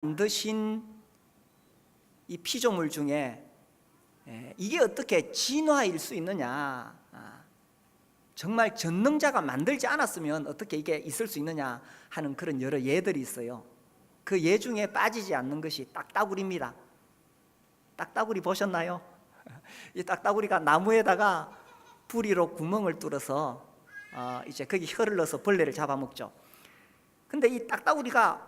만드신 이 피조물 중에 이게 어떻게 진화일 수 있느냐, 정말 전능자가 만들지 않았으면 어떻게 이게 있을 수 있느냐 하는 그런 여러 예들이 있어요. 그 예 중에 빠지지 않는 것이 딱따구리입니다. 딱따구리 보셨나요? 이 딱따구리가 나무에다가 부리로 구멍을 뚫어서 이제 거기 혀를 넣어서 벌레를 잡아먹죠. 근데 이 딱따구리가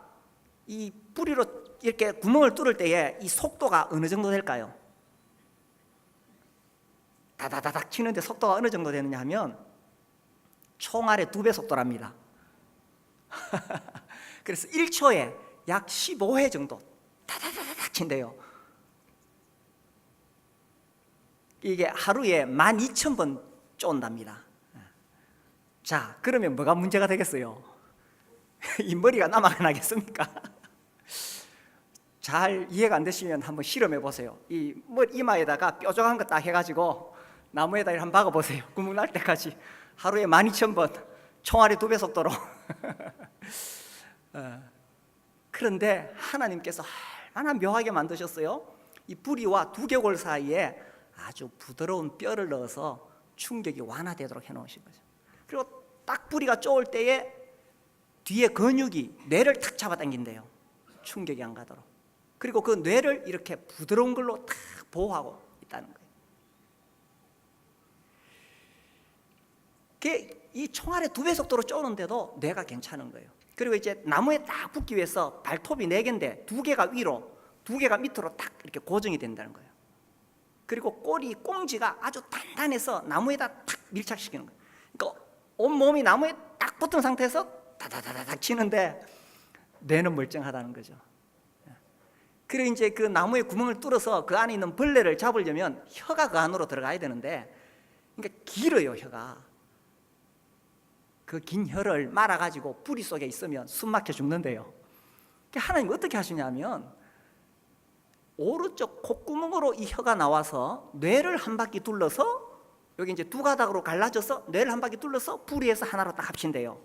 이 부리로 이렇게 구멍을 뚫을 때에 이 속도가 어느 정도 될까요? 다다다닥 치는데 속도가 어느 정도 되느냐 하면 총알의 2배 속도랍니다. 그래서 1초에 약 15회 정도 다다다닥 친대요. 이게 하루에 12,000번 쫀답니다. 자, 그러면 뭐가 문제가 되겠어요? 이 머리가 남아나겠습니까? 잘 이해가 안 되시면 한번 실험해 보세요. 이 이마에다가 뾰족한 거 딱 해가지고 나무에다 한번 박아보세요. 구멍 날 때까지 하루에 12,000번 총알의 2배 속도로. 그런데 하나님께서 얼마나 묘하게 만드셨어요? 이 부리와 두개골 사이에 아주 부드러운 뼈를 넣어서 충격이 완화되도록 해놓으신 거죠. 그리고 딱 부리가 쪼을 때에 뒤에 근육이 뇌를 탁 잡아당긴대요. 충격이 안 가도록. 그리고 그 뇌를 이렇게 부드러운 걸로 탁 보호하고 있다는 거예요. 이 총알의 2배 속도로 쪼는데도 뇌가 괜찮은 거예요. 그리고 이제 나무에 딱 붙기 위해서 발톱이 4개인데 2개가 위로, 2개가 밑으로 딱 이렇게 고정이 된다는 거예요. 그리고 꼬리, 꽁지가 아주 단단해서 나무에다 탁 밀착시키는 거예요. 그러니까 온몸이 나무에 딱 붙은 상태에서 다다다닥 치는데 뇌는 멀쩡하다는 거죠. 그리고 이제 그 나무에 구멍을 뚫어서 그 안에 있는 벌레를 잡으려면 혀가 그 안으로 들어가야 되는데, 그러니까 길어요, 혀가. 그 긴 혀를 말아가지고 뿌리 속에 있으면 숨 막혀 죽는데요. 하나님 어떻게 하시냐면 오른쪽 콧구멍으로 이 혀가 나와서 뇌를 한 바퀴 둘러서 여기 이제 2가닥으로 갈라져서 뇌를 한 바퀴 둘러서 뿌리에서 하나로 딱 합친대요.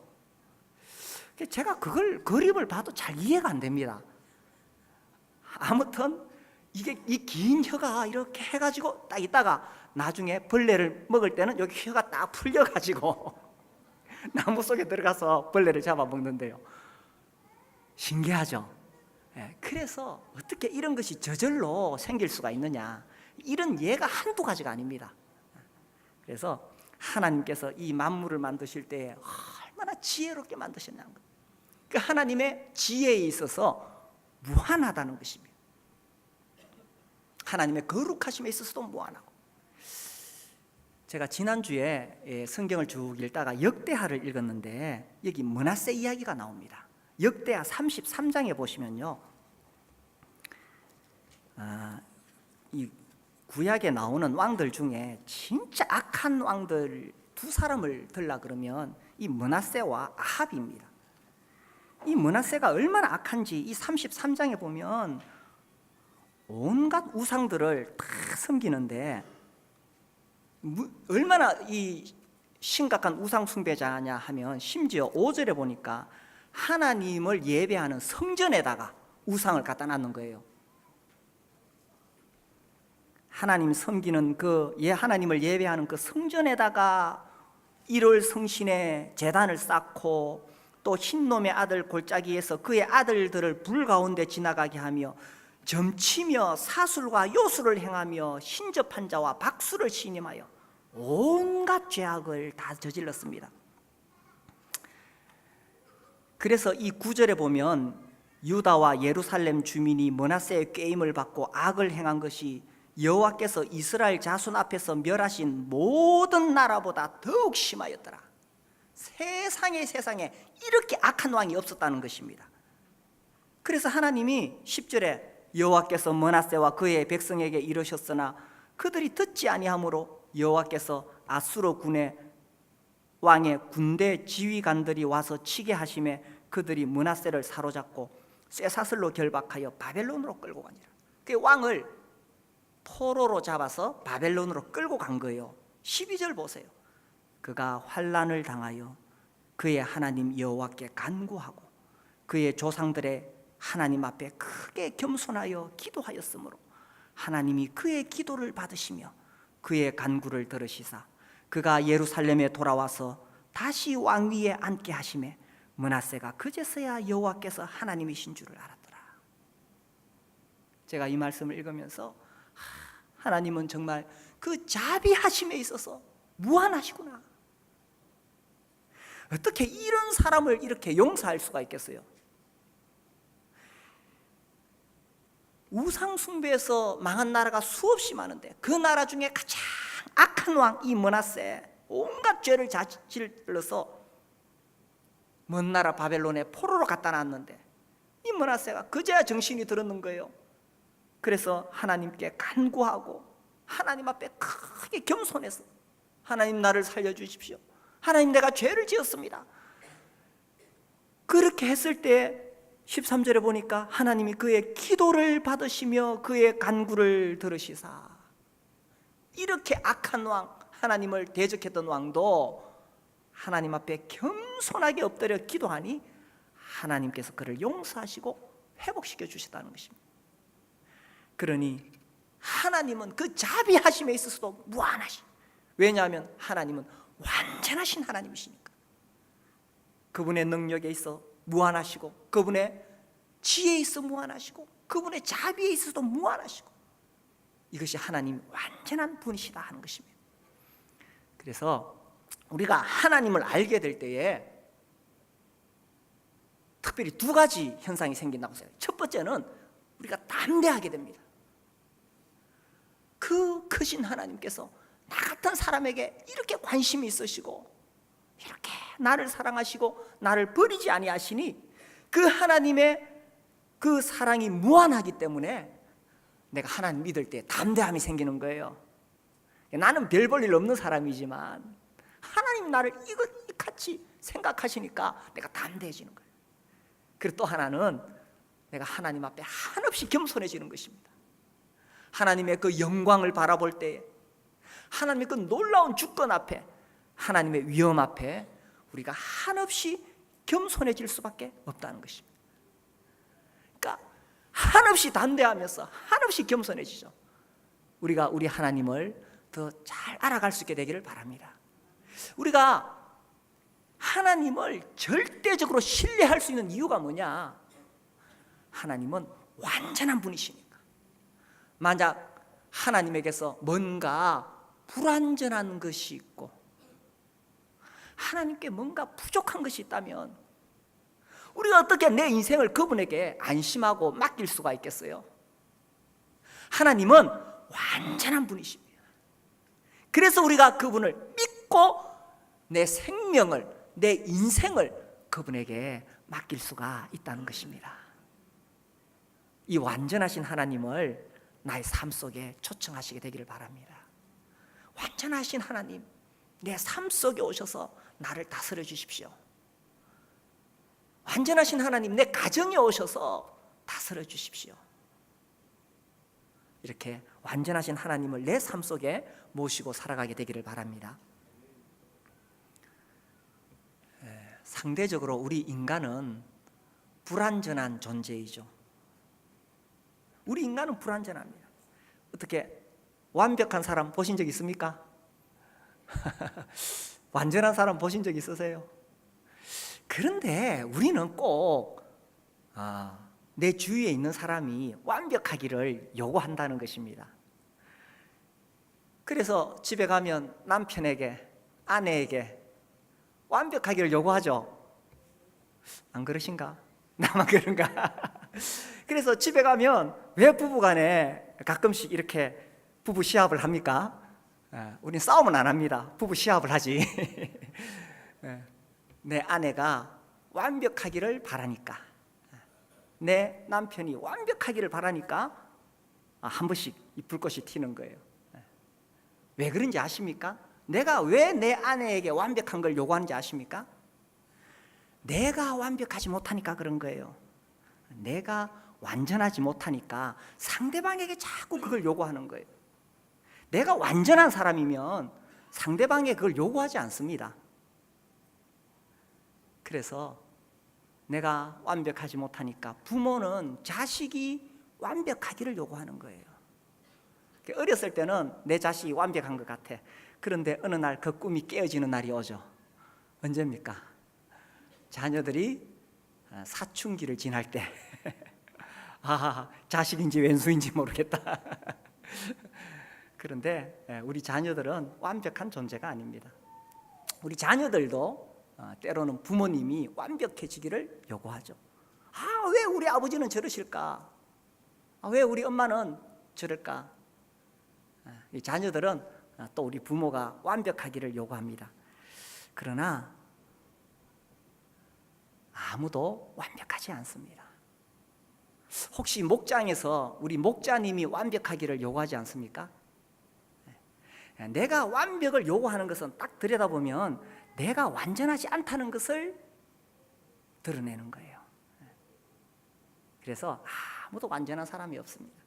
제가 그걸 그림을 봐도 잘 이해가 안 됩니다. 아무튼 이게 이 긴 혀가 이렇게 해가지고 딱 있다가 나중에 벌레를 먹을 때는 여기 혀가 딱 풀려가지고 나무 속에 들어가서 벌레를 잡아먹는데요. 신기하죠? 그래서 어떻게 이런 것이 저절로 생길 수가 있느냐, 이런 예가 한두 가지가 아닙니다. 그래서 하나님께서 이 만물을 만드실 때 얼마나 지혜롭게 만드셨냐는 거예요. 그 하나님의 지혜에 있어서 무한하다는 것입니다. 하나님의 거룩하심에 있어서도 무한하고. 제가 지난주에 성경을 쭉 읽다가 역대하를 읽었는데 여기 므낫세 이야기가 나옵니다. 역대하 33장에 보시면요, 이 구약에 나오는 왕들 중에 진짜 악한 왕들 2사람을 들라 그러면 이 므낫세와 아합입니다. 이 므낫세가 얼마나 악한지 이 33장에 보면 온갖 우상들을 다 섬기는데 얼마나 이 심각한 우상 숭배자냐 하면 심지어 5절에 보니까 하나님을 예배하는 성전에다가 우상을 갖다 놨는 거예요. 하나님 섬기는 하나님을 예배하는 그 성전에다가 1월 성신의 제단을 쌓고 또 흰놈의 아들 골짜기에서 그의 아들들을 불 가운데 지나가게 하며 점치며 사술과 요술을 행하며 신접한 자와 박수를 신임하여 온갖 죄악을 다 저질렀습니다. 그래서 이 9절에 보면 유다와 예루살렘 주민이 므낫세의 꾀임을 받고 악을 행한 것이 여호와께서 이스라엘 자손 앞에서 멸하신 모든 나라보다 더욱 심하였더라. 세상에 이렇게 악한 왕이 없었다는 것입니다. 그래서 하나님이 10절에 여호와께서 므낫세와 그의 백성에게 이르셨으나 그들이 듣지 아니하므로 여호와께서 아수르 군의 왕의 군대 지휘관들이 와서 치게 하심에 그들이 므낫세를 사로잡고 쇠사슬로 결박하여 바벨론으로 끌고 가니라. 그 왕을 포로로 잡아서 바벨론으로 끌고 간 거예요. 12절 보세요. 그가 환난을 당하여 그의 하나님 여호와께 간구하고 그의 조상들의 하나님 앞에 크게 겸손하여 기도하였으므로 하나님이 그의 기도를 받으시며 그의 간구를 들으시사 그가 예루살렘에 돌아와서 다시 왕위에 앉게 하시매 므낫세가 그제서야 여호와께서 하나님이신 줄을 알았더라. 제가 이 말씀을 읽으면서 하나님은 정말 그 자비하심에 있어서 무한하시구나. 어떻게 이런 사람을 이렇게 용서할 수가 있겠어요? 우상 숭배에서 망한 나라가 수없이 많은데 그 나라 중에 가장 악한 왕 이 므낫세, 온갖 죄를 저질러서 먼 나라 바벨론에 포로로 갖다 놨는데 이 므낫세가 그제야 정신이 들었는 거예요. 그래서 하나님께 간구하고 하나님 앞에 크게 겸손해서 하나님 나를 살려주십시오. 하나님 내가 죄를 지었습니다. 그렇게 했을 때 13절에 보니까 하나님이 그의 기도를 받으시며 그의 간구를 들으시사, 이렇게 악한 왕, 하나님을 대적했던 왕도 하나님 앞에 겸손하게 엎드려 기도하니 하나님께서 그를 용서하시고 회복시켜 주셨다는 것입니다. 그러니 하나님은 그 자비하심에 있어서도 무한하시. 왜냐하면 하나님은 완전하신 하나님이시니까. 그분의 능력에 있어 무한하시고 그분의 지혜에 있어 무한하시고 그분의 자비에 있어서도 무한하시고, 이것이 하나님 완전한 분이시다 하는 것입니다. 그래서 우리가 하나님을 알게 될 때에 특별히 두 가지 현상이 생긴다고 생각해요. 첫 번째는 우리가 담대하게 됩니다. 그 크신 하나님께서 나 같은 사람에게 이렇게 관심이 있으시고 이렇게 나를 사랑하시고 나를 버리지 아니하시니 그 하나님의 그 사랑이 무한하기 때문에 내가 하나님 믿을 때 담대함이 생기는 거예요. 나는 별 볼 일 없는 사람이지만 하나님 나를 이같이 생각하시니까 내가 담대해지는 거예요. 그리고 또 하나는 내가 하나님 앞에 한없이 겸손해지는 것입니다. 하나님의 그 영광을 바라볼 때에, 하나님의 그 놀라운 주권 앞에, 하나님의 위엄 앞에 우리가 한없이 겸손해질 수밖에 없다는 것입니다. 그러니까 한없이 담대하면서 한없이 겸손해지죠. 우리가 우리 하나님을 더 잘 알아갈 수 있게 되기를 바랍니다. 우리가 하나님을 절대적으로 신뢰할 수 있는 이유가 뭐냐? 하나님은 완전한 분이시니까. 만약 하나님에게서 뭔가 불완전한 것이 있고 하나님께 뭔가 부족한 것이 있다면 우리가 어떻게 내 인생을 그분에게 안심하고 맡길 수가 있겠어요? 하나님은 완전한 분이십니다. 그래서 우리가 그분을 믿고 내 생명을, 내 인생을 그분에게 맡길 수가 있다는 것입니다. 이 완전하신 하나님을 나의 삶 속에 초청하시게 되기를 바랍니다. 완전하신 하나님, 내 삶 속에 오셔서 나를 다스려 주십시오. 완전하신 하나님, 내 가정에 오셔서 다스려 주십시오. 이렇게 완전하신 하나님을 내 삶 속에 모시고 살아가게 되기를 바랍니다. 상대적으로 우리 인간은 불완전한 존재이죠. 우리 인간은 불완전합니다. 어떻게 완벽한 사람 보신 적 있습니까? 완전한 사람 보신 적 있으세요? 그런데 우리는 꼭 내 주위에 있는 사람이 완벽하기를 요구한다는 것입니다. 그래서 집에 가면 남편에게, 아내에게 완벽하기를 요구하죠. 안 그러신가? 나만 그런가? 그래서 집에 가면 왜 부부간에 가끔씩 이렇게 부부 시합을 합니까? 우린 싸움은 안 합니다. 부부 시합을 하지. 내 아내가 완벽하기를 바라니까, 내 남편이 완벽하기를 바라니까 한 번씩 이 불꽃이 튀는 거예요. 왜 그런지 아십니까? 내가 왜 내 아내에게 완벽한 걸 요구하는지 아십니까? 내가 완벽하지 못하니까 그런 거예요. 내가 완전하지 못하니까 상대방에게 자꾸 그걸 요구하는 거예요. 내가 완전한 사람이면 상대방에 그걸 요구하지 않습니다. 그래서 내가 완벽하지 못하니까 부모는 자식이 완벽하기를 요구하는 거예요. 어렸을 때는 내 자식이 완벽한 것 같아. 그런데 어느 날 그 꿈이 깨어지는 날이 오죠. 언제입니까? 자녀들이 사춘기를 지날 때 자식인지 왼수인지 모르겠다. 그런데 우리 자녀들은 완벽한 존재가 아닙니다. 우리 자녀들도 때로는 부모님이 완벽해지기를 요구하죠. 왜 우리 아버지는 저러실까? 왜 우리 엄마는 저럴까? 이 자녀들은 또 우리 부모가 완벽하기를 요구합니다. 그러나 아무도 완벽하지 않습니다. 혹시 목장에서 우리 목자님이 완벽하기를 요구하지 않습니까? 내가 완벽을 요구하는 것은 딱 들여다보면 내가 완전하지 않다는 것을 드러내는 거예요. 그래서 아무도 완전한 사람이 없습니다.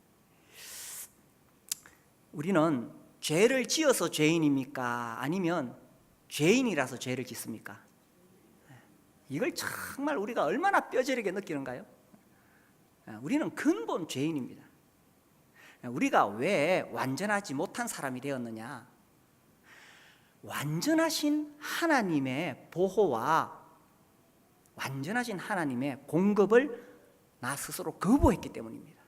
우리는 죄를 지어서 죄인입니까? 아니면 죄인이라서 죄를 짓습니까? 이걸 정말 우리가 얼마나 뼈저리게 느끼는가요? 우리는 근본 죄인입니다. 우리가 왜 완전하지 못한 사람이 되었느냐? 완전하신 하나님의 보호와 완전하신 하나님의 공급을 나 스스로 거부했기 때문입니다.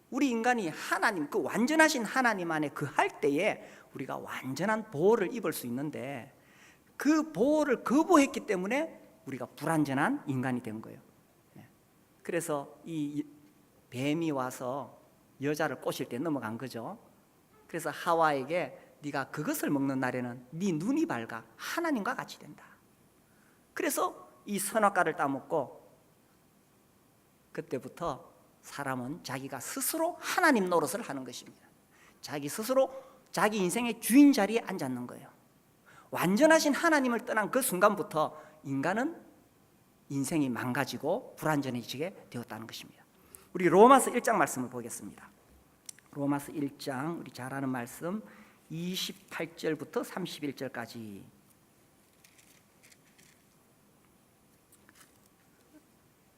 우리 인간이 하나님, 그 완전하신 하나님 안에 거할 때에 우리가 완전한 보호를 입을 수 있는데 그 보호를 거부했기 때문에 우리가 불완전한 인간이 된 거예요. 그래서 이 뱀이 와서 여자를 꼬실 때 넘어간 거죠. 그래서 하와에게 네가 그것을 먹는 날에는 네 눈이 밝아 하나님과 같이 된다. 그래서 이 선악과를 따먹고 그때부터 사람은 자기가 스스로 하나님 노릇을 하는 것입니다. 자기 스스로 자기 인생의 주인 자리에 앉았는 거예요. 완전하신 하나님을 떠난 그 순간부터 인간은 인생이 망가지고 불완전해지게 되었다는 것입니다. 우리 로마서 1장 말씀을 보겠습니다. 로마서 1장 우리 잘 아는 말씀 28절부터 31절까지.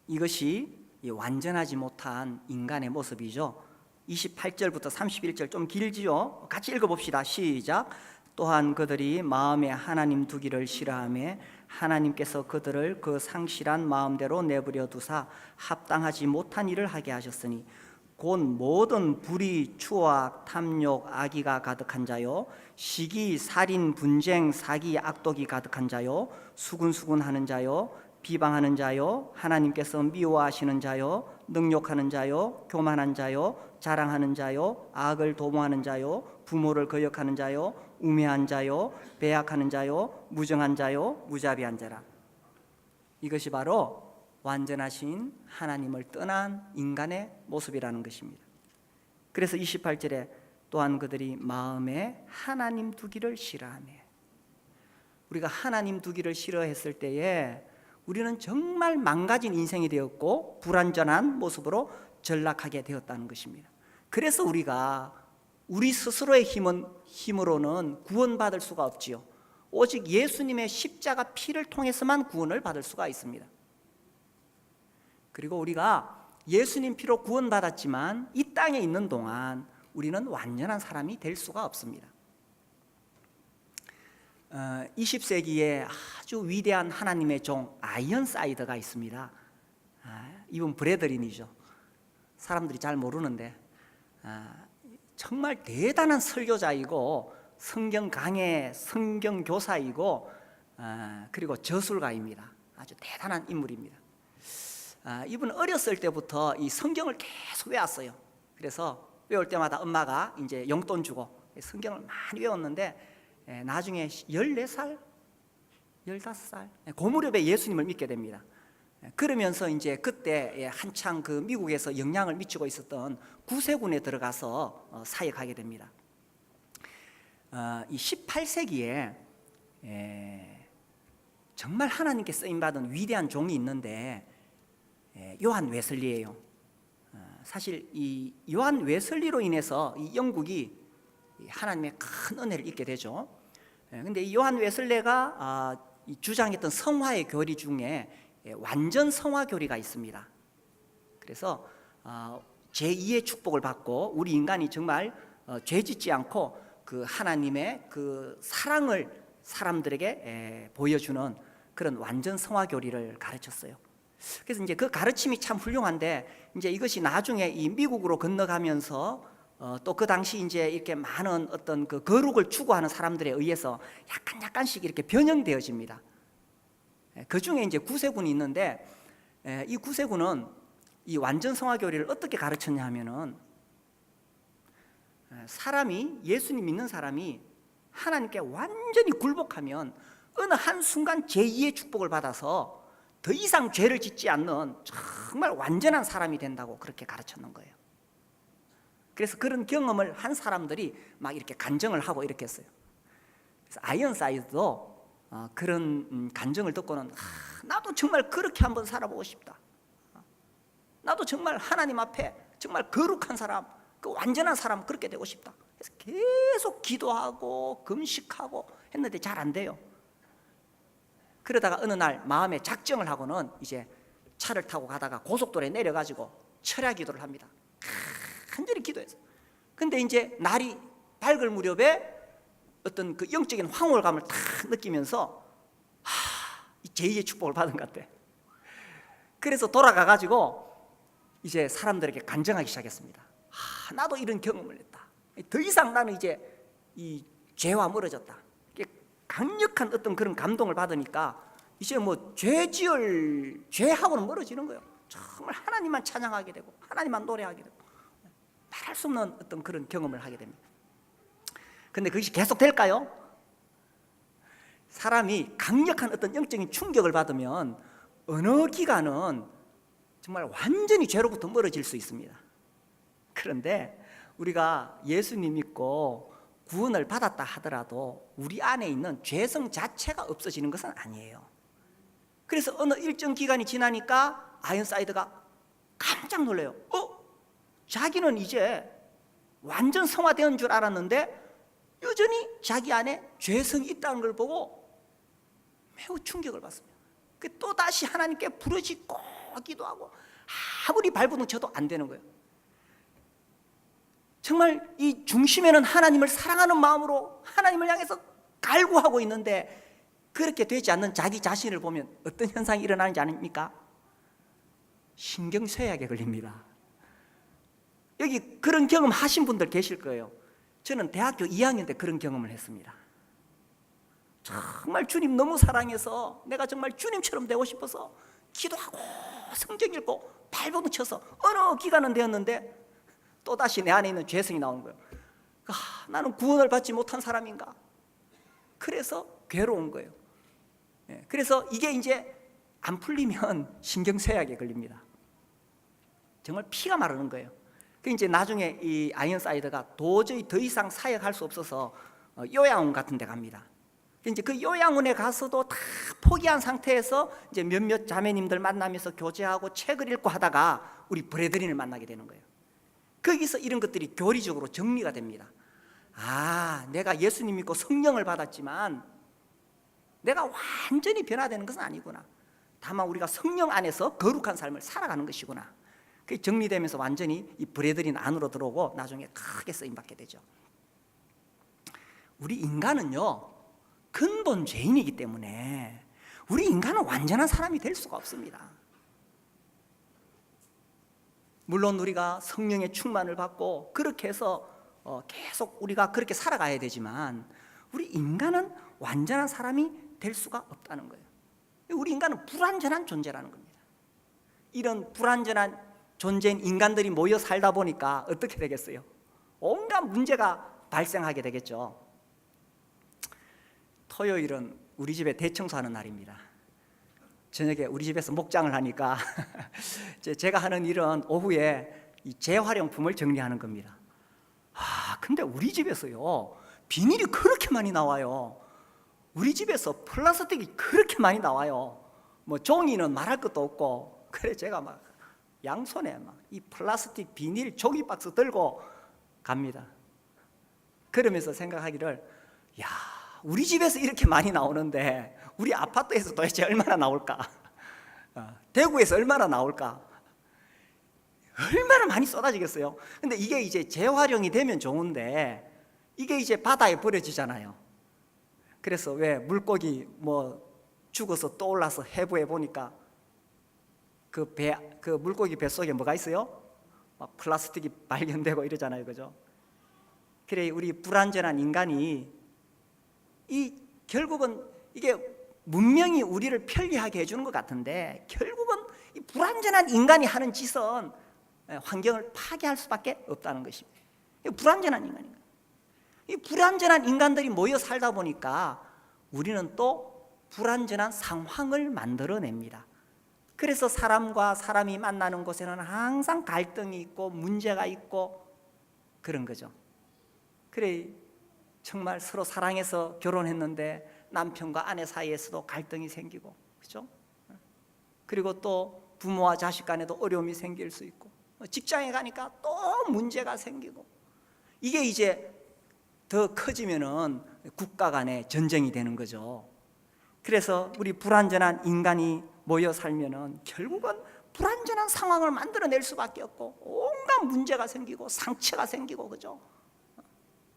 이것이 완전하지 못한 인간의 모습이죠. 28절부터 31절 좀 길지요. 같이 읽어봅시다. 시작. 또한 그들이 마음에 하나님 두기를 싫어하며 하나님께서 그들을 그 상실한 마음대로 내버려 두사 합당하지 못한 일을 하게 하셨으니 곧 모든 불의, 추악, 탐욕, 악의가 가득한 자요 시기, 살인, 분쟁, 사기, 악독이 가득한 자요 수군수군하는 자요 비방하는 자요 하나님께서 미워하시는 자요 능욕하는 자요 교만한 자요 자랑하는 자요 악을 도모하는 자요 부모를 거역하는 자요 우매한 자요 배약하는 자요 무정한 자요 무자비한 자라. 이것이 바로 완전하신 하나님을 떠난 인간의 모습이라는 것입니다. 그래서 28절에 또한 그들이 마음에 하나님 두기를 싫어하며, 우리가 하나님 두기를 싫어했을 때에 우리는 정말 망가진 인생이 되었고 불완전한 모습으로 전락하게 되었다는 것입니다. 그래서 우리가 우리 스스로의 힘으로는 구원받을 수가 없지요. 오직 예수님의 십자가 피를 통해서만 구원을 받을 수가 있습니다. 그리고 우리가 예수님 피로 구원받았지만 이 땅에 있는 동안 우리는 완전한 사람이 될 수가 없습니다. 20세기에 아주 위대한 하나님의 종 아이언사이드가 있습니다. 이분 브래들린이죠. 사람들이 잘 모르는데 정말 대단한 설교자이고 성경 강해, 성경 교사이고 그리고 저술가입니다. 아주 대단한 인물입니다. 이분은 어렸을 때부터 이 성경을 계속 외웠어요. 그래서 외울 때마다 엄마가 이제 용돈 주고 성경을 많이 외웠는데 나중에 14살, 15살 그 무렵에 예수님을 믿게 됩니다. 그러면서 이제 그때 한창 그 미국에서 영향을 미치고 있었던 구세군에 들어가서 사역하게 됩니다. 이 18세기에 정말 하나님께 쓰임받은 위대한 종이 있는데 요한 웨슬리예요. 사실 이 요한 웨슬리로 인해서 이 영국이 하나님의 큰 은혜를 입게 되죠. 그런데 이 요한 웨슬리가 주장했던 성화의 교리 중에 완전 성화교리가 있습니다. 그래서 제2의 축복을 받고 우리 인간이 정말 죄짓지 않고 그 하나님의 그 사랑을 사람들에게 보여주는 그런 완전 성화교리를 가르쳤어요. 그래서 이제 그 가르침이 참 훌륭한데, 이제 이것이 나중에 이 미국으로 건너가면서 또 그 당시 이제 이렇게 많은 어떤 그 거룩을 추구하는 사람들에 의해서 약간씩 이렇게 변형되어집니다. 그 중에 이제 구세군이 있는데, 이 구세군은 이 완전 성화교리를 어떻게 가르쳤냐 하면은, 사람이, 예수님 믿는 사람이 하나님께 완전히 굴복하면 어느 한순간 제2의 축복을 받아서 더 이상 죄를 짓지 않는 정말 완전한 사람이 된다고 그렇게 가르쳤는 거예요. 그래서 그런 경험을 한 사람들이 막 이렇게 간증을 하고 이렇게 했어요. 그래서 아이언사이드도 그런 간증을 듣고는 나도 정말 그렇게 한번 살아보고 싶다. 나도 정말 하나님 앞에 정말 거룩한 사람, 그 완전한 사람 그렇게 되고 싶다. 그래서 계속 기도하고 금식하고 했는데 잘 안 돼요. 그러다가 어느 날 마음에 작정을 하고는 이제 차를 타고 가다가 고속도로에 내려가지고 철야 기도를 합니다. 간절히 기도해서. 근데 이제 날이 밝을 무렵에 어떤 그 영적인 황홀감을 탁 느끼면서 이 제2의 축복을 받은 것 같아. 그래서 돌아가가지고 이제 사람들에게 간증하기 시작했습니다. 나도 이런 경험을 했다. 더 이상 나는 이제 이 죄와 멀어졌다. 강력한 어떤 그런 감동을 받으니까 이제 뭐 죄하고는 멀어지는 거예요. 정말 하나님만 찬양하게 되고 하나님만 노래하게 되고 말할 수 없는 어떤 그런 경험을 하게 됩니다. 근데 그것이 계속 될까요? 사람이 강력한 어떤 영적인 충격을 받으면 어느 기간은 정말 완전히 죄로부터 멀어질 수 있습니다. 그런데 우리가 예수님 믿고 구원을 받았다 하더라도 우리 안에 있는 죄성 자체가 없어지는 것은 아니에요. 그래서 어느 일정 기간이 지나니까 아이언사이드가 깜짝 놀래요. 자기는 이제 완전 성화된 줄 알았는데 여전히 자기 안에 죄성이 있다는 걸 보고 매우 충격을 받습니다. 또다시 하나님께 부르짖고 기도하고 아무리 발버둥 쳐도 안 되는 거예요. 정말 이 중심에는 하나님을 사랑하는 마음으로 하나님을 향해서 갈구하고 있는데 그렇게 되지 않는 자기 자신을 보면 어떤 현상이 일어나는지 아닙니까? 신경쇠약에 걸립니다. 여기 그런 경험 하신 분들 계실 거예요. 저는 대학교 2학년 때 그런 경험을 했습니다. 정말 주님 너무 사랑해서 내가 정말 주님처럼 되고 싶어서 기도하고 성경 읽고 발버둥 쳐서 어느 기간은 되었는데 또다시 내 안에 있는 죄성이 나오는 거예요. 나는 구원을 받지 못한 사람인가? 그래서 괴로운 거예요. 그래서 이게 이제 안 풀리면 신경쇠약에 걸립니다. 정말 피가 마르는 거예요. 그 이제 나중에 이 아이언사이드가 도저히 더 이상 사역할 수 없어서 요양원 같은 데 갑니다. 이제 그 요양원에 가서도 다 포기한 상태에서 이제 몇몇 자매님들 만나면서 교제하고 책을 읽고 하다가 우리 브래드린을 만나게 되는 거예요. 거기서 이런 것들이 교리적으로 정리가 됩니다. 내가 예수님 믿고 성령을 받았지만 내가 완전히 변화되는 것은 아니구나. 다만 우리가 성령 안에서 거룩한 삶을 살아가는 것이구나. 그게 정리되면서 완전히 이 브래드린 안으로 들어오고 나중에 크게 쓰임받게 되죠. 우리 인간은요 근본 죄인이기 때문에 우리 인간은 완전한 사람이 될 수가 없습니다. 물론 우리가 성령의 충만을 받고 그렇게 해서 계속 우리가 그렇게 살아가야 되지만 우리 인간은 완전한 사람이 될 수가 없다는 거예요. 우리 인간은 불완전한 존재라는 겁니다. 이런 불완전한 존재인 인간들이 모여 살다 보니까 어떻게 되겠어요? 온갖 문제가 발생하게 되겠죠. 토요일은 우리 집에 대청소하는 날입니다. 저녁에 우리 집에서 목장을 하니까 제가 하는 일은 오후에 이 재활용품을 정리하는 겁니다. 근데 우리 집에서요 비닐이 그렇게 많이 나와요. 우리 집에서 플라스틱이 그렇게 많이 나와요. 뭐 종이는 말할 것도 없고. 그래 제가 막 양손에 막 이 플라스틱 비닐 종이 박스 들고 갑니다. 그러면서 생각하기를 우리 집에서 이렇게 많이 나오는데 우리 아파트에서 도대체 얼마나 나올까? 대구에서 얼마나 나올까? 얼마나 많이 쏟아지겠어요. 근데 이게 이제 재활용이 되면 좋은데 이게 이제 바다에 버려지잖아요. 그래서 왜 물고기 뭐 죽어서 떠올라서 해부해 보니까 그 물고기 뱃속에 뭐가 있어요? 막 플라스틱이 발견되고 이러잖아요. 그죠? 그래, 우리 불완전한 인간이 결국은 이게 문명이 우리를 편리하게 해주는 것 같은데 결국은 이 불완전한 인간이 하는 짓은 환경을 파괴할 수밖에 없다는 것입니다. 불완전한 인간입니다. 이 불완전한 인간들이 모여 살다 보니까 우리는 또 불완전한 상황을 만들어냅니다. 그래서 사람과 사람이 만나는 곳에는 항상 갈등이 있고 문제가 있고 그런 거죠. 그래, 정말 서로 사랑해서 결혼했는데 남편과 아내 사이에서도 갈등이 생기고, 그죠? 그리고 또 부모와 자식 간에도 어려움이 생길 수 있고, 직장에 가니까 또 문제가 생기고, 이게 이제 더 커지면은 국가 간의 전쟁이 되는 거죠. 그래서 우리 불완전한 인간이 모여 살면은 결국은 불완전한 상황을 만들어낼 수밖에 없고 온갖 문제가 생기고 상처가 생기고, 그죠?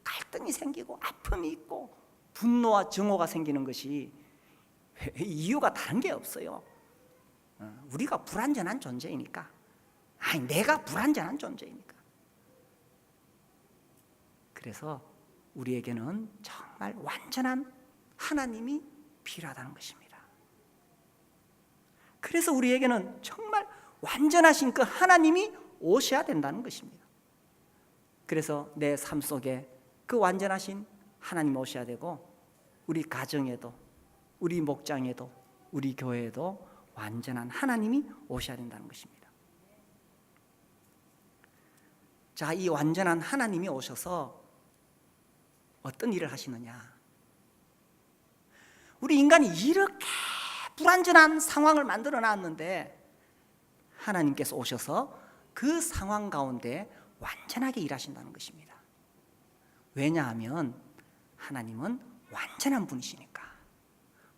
갈등이 생기고 아픔이 있고 분노와 증오가 생기는 것이 이유가 다른 게 없어요. 우리가 불완전한 존재이니까. 아니, 내가 불완전한 존재이니까. 그래서 우리에게는 정말 완전한 하나님이 필요하다는 것입니다. 그래서 우리에게는 정말 완전하신 그 하나님이 오셔야 된다는 것입니다. 그래서 내 삶 속에 그 완전하신 하나님 오셔야 되고, 우리 가정에도, 우리 목장에도, 우리 교회에도 완전한 하나님이 오셔야 된다는 것입니다. 자, 이 완전한 하나님이 오셔서 어떤 일을 하시느냐? 우리 인간이 이렇게 불완전한 상황을 만들어 놨는데 하나님께서 오셔서 그 상황 가운데 완전하게 일하신다는 것입니다. 왜냐하면 하나님은 완전한 분이시니까.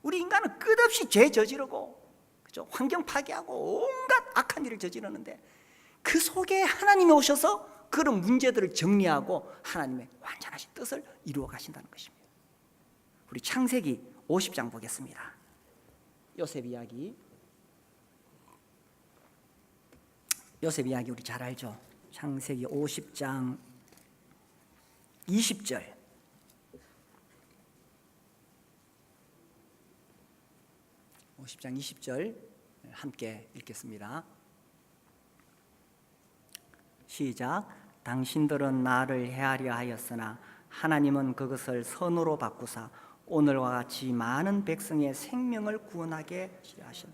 우리 인간은 끝없이 죄 저지르고, 그죠? 환경 파괴하고 온갖 악한 일을 저지르는데 그 속에 하나님이 오셔서 그런 문제들을 정리하고 하나님의 완전하신 뜻을 이루어 가신다는 것입니다. 우리 창세기 50장 보겠습니다. 요셉 이야기. 요셉 이야기 우리 잘 알죠? 창세기 50장 20절. 함께 읽겠습니다. 시작. 당신들은 나를 해하려 하였으나 하나님은 그것을 선으로 바꾸사 오늘과 같이 많은 백성의 생명을 구원하게 하신.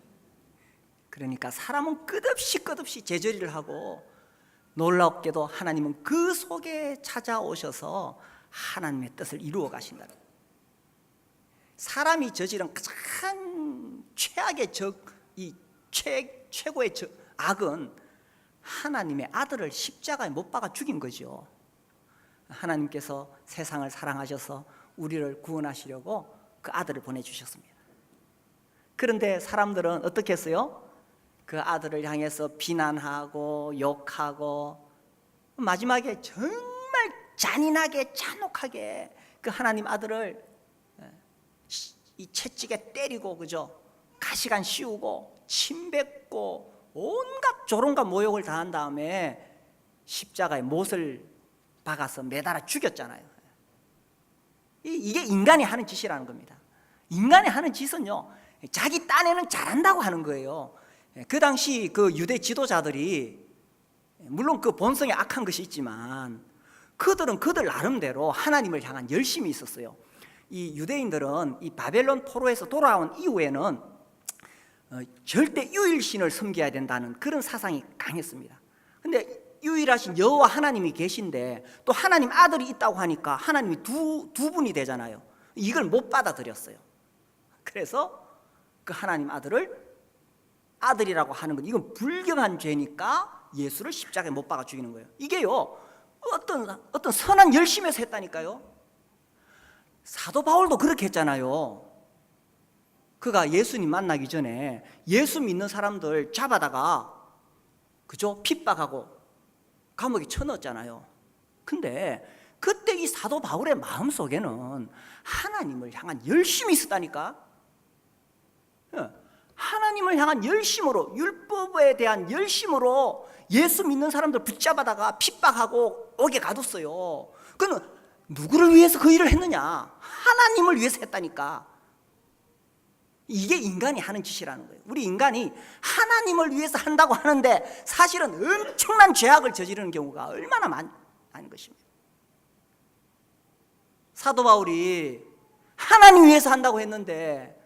그러니까 사람은 끝없이 제저리를 하고, 놀랍게도 하나님은 그 속에 찾아오셔서 하나님의 뜻을 이루어 가신다. 사람이 저지른 가장 최악의 최고의 악은 하나님의 아들을 십자가에 못 박아 죽인 거죠. 하나님께서 세상을 사랑하셔서 우리를 구원하시려고 그 아들을 보내주셨습니다. 그런데 사람들은 어떻게 했어요? 그 아들을 향해서 비난하고 욕하고 마지막에 정말 잔인하게 잔혹하게 그 하나님 아들을 이 채찍에 때리고, 그죠? 가시관 씌우고 침 뱉고 온갖 조롱과 모욕을 당한 다음에 십자가에 못을 박아서 매달아 죽였잖아요. 이게 인간이 하는 짓이라는 겁니다. 인간이 하는 짓은요, 자기 딴에는 잘한다고 하는 거예요. 그 당시 그 유대 지도자들이 물론 그 본성에 악한 것이 있지만 그들은 그들 나름대로 하나님을 향한 열심이 있었어요. 이 유대인들은 이 바벨론 포로에서 돌아온 이후에는 절대 유일신을 섬겨야 된다는 그런 사상이 강했습니다. 근데 유일하신 여호와 하나님이 계신데 또 하나님 아들이 있다고 하니까 하나님이 두 분이 되잖아요. 이걸 못 받아들였어요. 그래서 그 하나님 아들이라고 하는 건 이건 불경한 죄니까 예수를 십자가에 못 박아 죽이는 거예요. 이게요, 어떤 선한 열심에서 했다니까요. 사도 바울도 그렇게 했잖아요. 그가 예수님 만나기 전에 예수 믿는 사람들 잡아다가 그죠? 핍박하고 감옥에 쳐넣었잖아요. 근데 그때 이 사도 바울의 마음속에는 하나님을 향한 열심이 있었다니까. 하나님을 향한 열심으로, 율법에 대한 열심으로 예수 믿는 사람들 붙잡아다가 핍박하고 옥에 가뒀어요. 그는 누구를 위해서 그 일을 했느냐? 하나님을 위해서 했다니까. 이게 인간이 하는 짓이라는 거예요. 우리 인간이 하나님을 위해서 한다고 하는데 사실은 엄청난 죄악을 저지르는 경우가 얼마나 많은 것입니다. 사도 바울이 하나님 위해서 한다고 했는데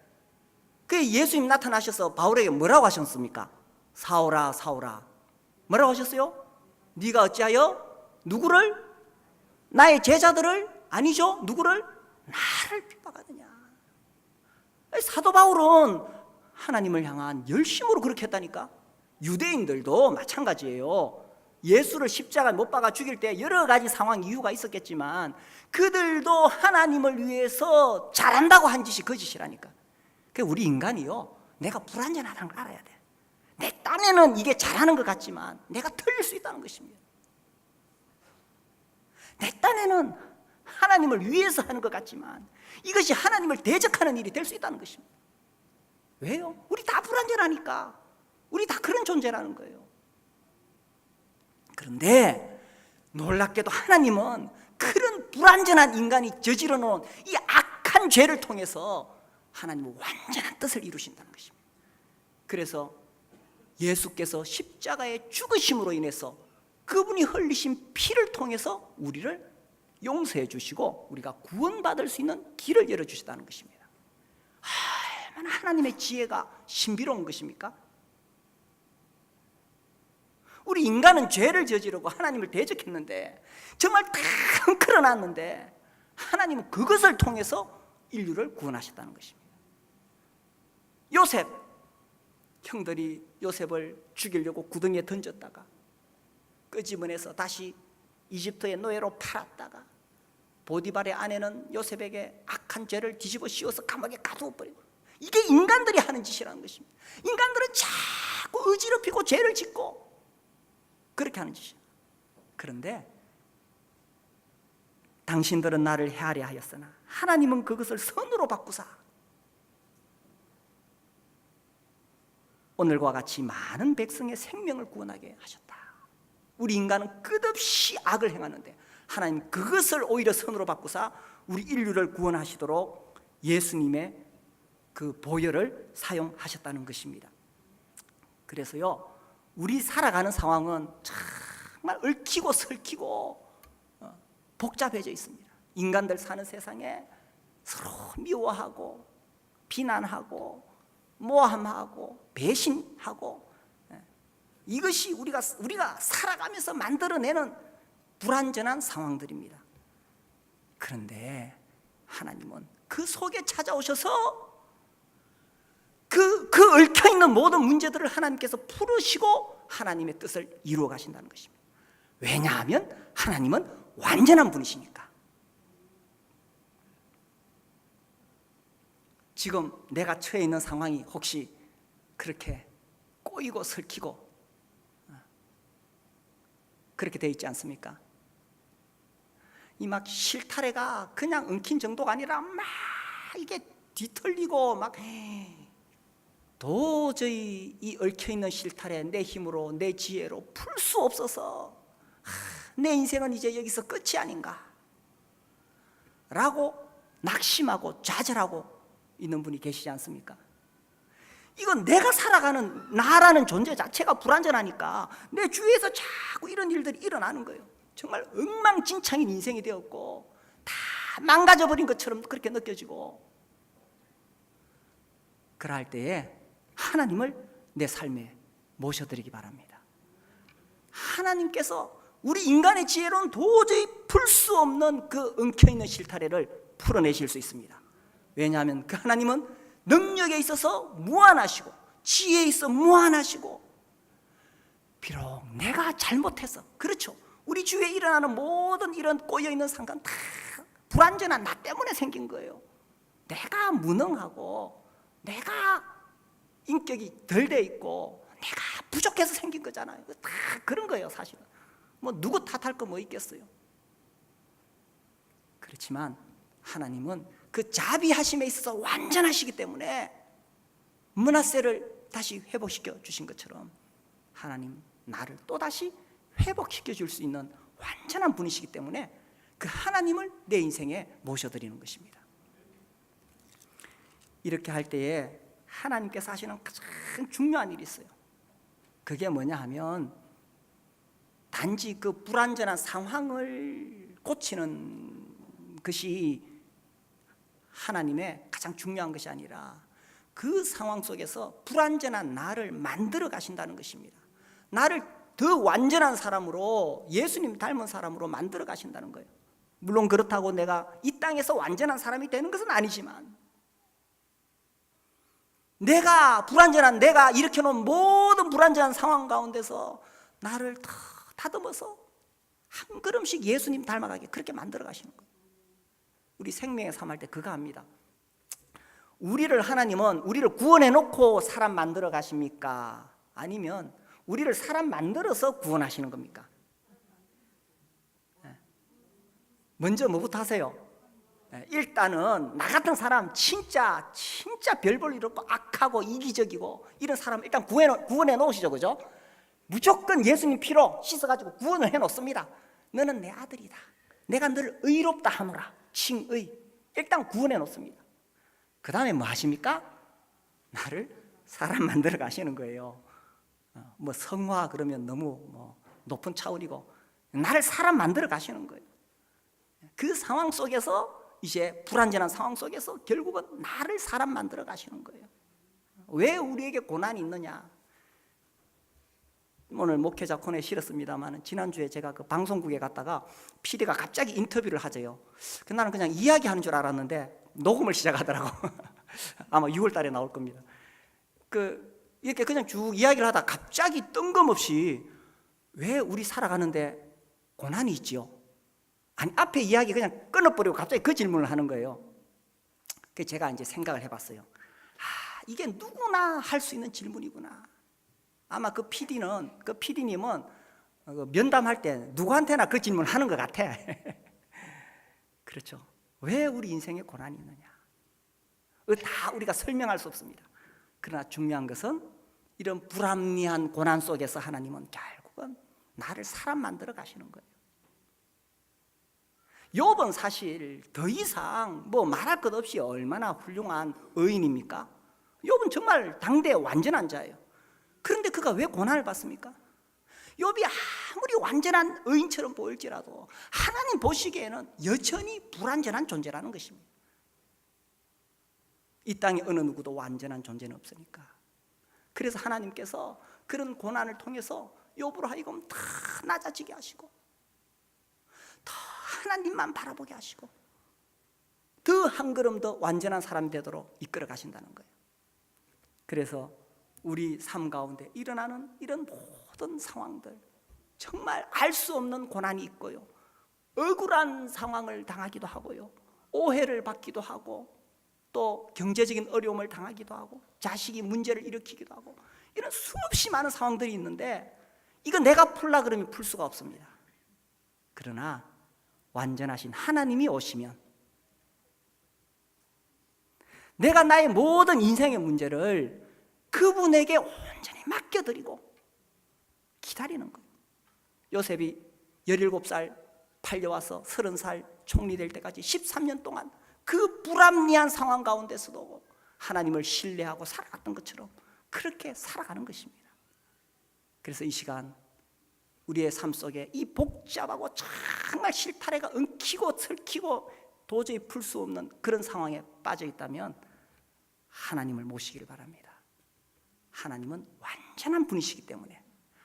그 예수님 나타나셔서 바울에게 뭐라고 하셨습니까? 사울아 사울아, 뭐라고 하셨어요? 네가 어찌하여 누구를? 나의 제자들을? 아니죠, 누구를? 나를 핍박하느냐. 사도 바울은 하나님을 향한 열심으로 그렇게 했다니까. 유대인들도 마찬가지예요. 예수를 십자가에 못 박아 죽일 때 여러 가지 상황 이유가 있었겠지만 그들도 하나님을 위해서 잘한다고 한 짓이 그 짓이라니까. 우리 인간이요, 내가 불완전하다는 걸 알아야 돼. 내 딴에는 이게 잘하는 것 같지만 내가 틀릴 수 있다는 것입니다. 내 딴에는 하나님을 위해서 하는 것 같지만 이것이 하나님을 대적하는 일이 될 수 있다는 것입니다. 왜요? 우리 다 불완전하니까. 우리 다 그런 존재라는 거예요. 그런데 놀랍게도 하나님은 그런 불완전한 인간이 저질러 놓은 이 악한 죄를 통해서 하나님은 완전한 뜻을 이루신다는 것입니다. 그래서 예수께서 십자가의 죽으심으로 인해서 그분이 흘리신 피를 통해서 우리를 용서해 주시고 우리가 구원받을 수 있는 길을 열어주시다는 것입니다. 얼마나 하나님의 지혜가 신비로운 것입니까? 우리 인간은 죄를 저지르고 하나님을 대적했는데 정말 큰 큰을 났는데 하나님은 그것을 통해서 인류를 구원하셨다는 것입니다. 요셉, 형들이 요셉을 죽이려고 구덩이에 던졌다가 끄집어내서 다시 이집트의 노예로 팔았다가 보디발의 아내는 요셉에게 악한 죄를 뒤집어 씌워서 감옥에 가두어버리고, 이게 인간들이 하는 짓이라는 것입니다. 인간들은 자꾸 어지럽히고 죄를 짓고 그렇게 하는 짓이에요. 그런데 당신들은 나를 헤아려 하였으나 하나님은 그것을 선으로 바꾸사 오늘과 같이 많은 백성의 생명을 구원하게 하셨다. 우리 인간은 끝없이 악을 행하는데 하나님 그것을 오히려 선으로 바꾸사 우리 인류를 구원하시도록 예수님의 그 보혈을 사용하셨다는 것입니다. 그래서요, 우리 살아가는 상황은 정말 얽히고 설키고 복잡해져 있습니다. 인간들 사는 세상에 서로 미워하고 비난하고 모함하고 배신하고, 이것이 우리가 살아가면서 만들어내는 불완전한 상황들입니다. 그런데 하나님은 그 속에 찾아오셔서 그 얽혀있는 모든 문제들을 하나님께서 풀으시고 하나님의 뜻을 이루어 가신다는 것입니다. 왜냐하면 하나님은 완전한 분이시니까. 지금 내가 처해 있는 상황이 혹시 그렇게 꼬이고 설키고 그렇게 되어 있지 않습니까? 이 막 실타래가 그냥 엉킨 정도가 아니라 막 이게 뒤틀리고 막 도저히 이 얽혀있는 실타래 내 힘으로 내 지혜로 풀 수 없어서 내 인생은 이제 여기서 끝이 아닌가 라고 낙심하고 좌절하고 있는 분이 계시지 않습니까? 이건 내가 살아가는 나라는 존재 자체가 불완전하니까 내 주위에서 자꾸 이런 일들이 일어나는 거예요. 정말 엉망진창인 인생이 되었고 다 망가져버린 것처럼 그렇게 느껴지고, 그럴 때에 하나님을 내 삶에 모셔드리기 바랍니다. 하나님께서 우리 인간의 지혜로는 도저히 풀 수 없는 그 엉켜있는 실타래를 풀어내실 수 있습니다. 왜냐하면 그 하나님은 능력에 있어서 무한하시고 지혜에 있어 무한하시고, 비록 내가 잘못해서, 그렇죠, 우리 주위에 일어나는 모든 이런 꼬여있는 상관 다 불완전한 나 때문에 생긴 거예요. 내가 무능하고 내가 인격이 덜 돼 있고 내가 부족해서 생긴 거잖아요. 다 그런 거예요, 사실은. 뭐 누구 탓할 거 뭐 있겠어요. 그렇지만 하나님은 그 자비하심에 있어서 완전하시기 때문에 므낫세를 다시 회복시켜 주신 것처럼 하나님 나를 또다시 회복시켜 줄 수 있는 완전한 분이시기 때문에 그 하나님을 내 인생에 모셔드리는 것입니다. 이렇게 할 때에 하나님께서 하시는 가장 중요한 일이 있어요. 그게 뭐냐 하면 단지 그 불완전한 상황을 고치는 것이 하나님의 가장 중요한 것이 아니라 그 상황 속에서 불완전한 나를 만들어 가신다는 것입니다. 나를 더 완전한 사람으로, 예수님 닮은 사람으로 만들어 가신다는 거예요. 물론 그렇다고 내가 이 땅에서 완전한 사람이 되는 것은 아니지만 내가 일으켜놓은 모든 불완전한 상황 가운데서 나를 더 다듬어서 한 걸음씩 예수님 닮아가게 그렇게 만들어 가시는 거예요. 우리 생명의 삶 할 때 그거 합니다. 하나님은 우리를 구원해 놓고 사람 만들어 가십니까? 아니면 우리를 사람 만들어서 구원하시는 겁니까? 먼저 뭐부터 하세요? 일단은 나 같은 사람 진짜 별 볼 일 없고 악하고 이기적이고 이런 사람 일단 구원해 놓으시죠, 그죠? 무조건 예수님 피로 씻어가지고 구원을 해 놓습니다. 너는 내 아들이다. 내가 너를 의롭다 하노라. 칭의. 일단 구원해 놓습니다. 그 다음에 뭐 하십니까? 나를 사람 만들어 가시는 거예요. 뭐 성화 그러면 너무 높은 차원이고 나를 사람 만들어 가시는 거예요. 그 상황 속에서 이제 불완전한 상황 속에서 결국은 나를 사람 만들어 가시는 거예요. 왜 우리에게 고난이 있느냐? 오늘 목회자 코너에 실었습니다만 지난주에 제가 그 방송국에 갔다가 PD가 갑자기 인터뷰를 하재요. 나는 그냥 이야기하는 줄 알았는데 녹음을 시작하더라고. 아마 6월 달에 나올 겁니다. 이렇게 그냥 쭉 이야기를 하다 갑자기 뜬금없이 왜 우리 살아가는데 고난이 있지요? 아니 앞에 이야기 그냥 끊어버리고 갑자기 그 질문을 하는 거예요. 그래서 제가 이제 생각을 해봤어요. 이게 누구나 할 수 있는 질문이구나. 아마 그 PD님은 면담할 때 누구한테나 그 질문을 하는 것 같아. 그렇죠. 왜 우리 인생에 고난이 있느냐? 다 우리가 설명할 수 없습니다. 그러나 중요한 것은 이런 불합리한 고난 속에서 하나님은 결국은 나를 사람 만들어 가시는 거예요. 욥은 사실 더 이상 말할 것 없이 얼마나 훌륭한 의인입니까? 욥은 정말 당대의 완전한 자예요. 그런데 그가 왜 고난을 받습니까? 욥이 아무리 완전한 의인처럼 보일지라도 하나님 보시기에는 여전히 불완전한 존재라는 것입니다. 이 땅에 어느 누구도 완전한 존재는 없으니까. 그래서 하나님께서 그런 고난을 통해서 욥으로 하여금 더 낮아지게 하시고 더 하나님만 바라보게 하시고 더 한 걸음 더 완전한 사람이 되도록 이끌어 가신다는 거예요. 그래서 우리 삶 가운데 일어나는 이런 모든 상황들, 정말 알 수 없는 고난이 있고요, 억울한 상황을 당하기도 하고요, 오해를 받기도 하고 또 경제적인 어려움을 당하기도 하고 자식이 문제를 일으키기도 하고 이런 수없이 많은 상황들이 있는데 이거 내가 풀라 그러면 풀 수가 없습니다. 그러나 완전하신 하나님이 오시면 내가 나의 모든 인생의 문제를 그분에게 온전히 맡겨드리고 기다리는 거예요. 요셉이 17살 팔려와서 30살 총리 될 때까지 13년 동안 그 불합리한 상황 가운데서도 하나님을 신뢰하고 살아갔던 것처럼 그렇게 살아가는 것입니다. 그래서 이 시간 우리의 삶 속에 이 복잡하고 정말 실타래가 엉키고 설키고 도저히 풀 수 없는 그런 상황에 빠져 있다면 하나님을 모시기를 바랍니다. 하나님은 완전한 분이시기 때문에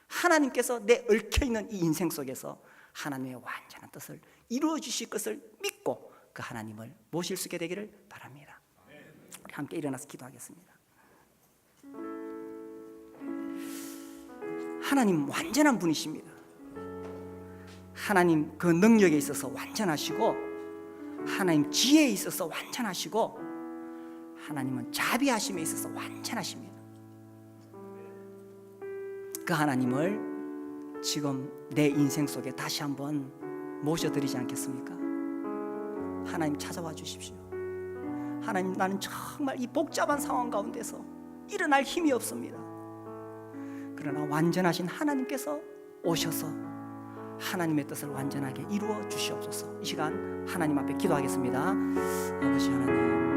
하나님께서 내 얽혀있는 이 인생 속에서 하나님의 완전한 뜻을 이루어 주실 것을 믿고 그 하나님을 모실 수 있게 되기를 바랍니다. 우리 함께 일어나서 기도하겠습니다. 하나님 완전한 분이십니다. 하나님 그 능력에 있어서 완전하시고 하나님 지혜에 있어서 완전하시고 하나님은 자비하심에 있어서 완전하십니다. 그 하나님을 지금 내 인생 속에 다시 한번 모셔드리지 않겠습니까? 하나님 찾아와 주십시오. 하나님, 나는 정말 이 복잡한 상황 가운데서 일어날 힘이 없습니다. 그러나 완전하신 하나님께서 오셔서 하나님의 뜻을 완전하게 이루어 주시옵소서. 이 시간 하나님 앞에 기도하겠습니다. 아버지 하나님,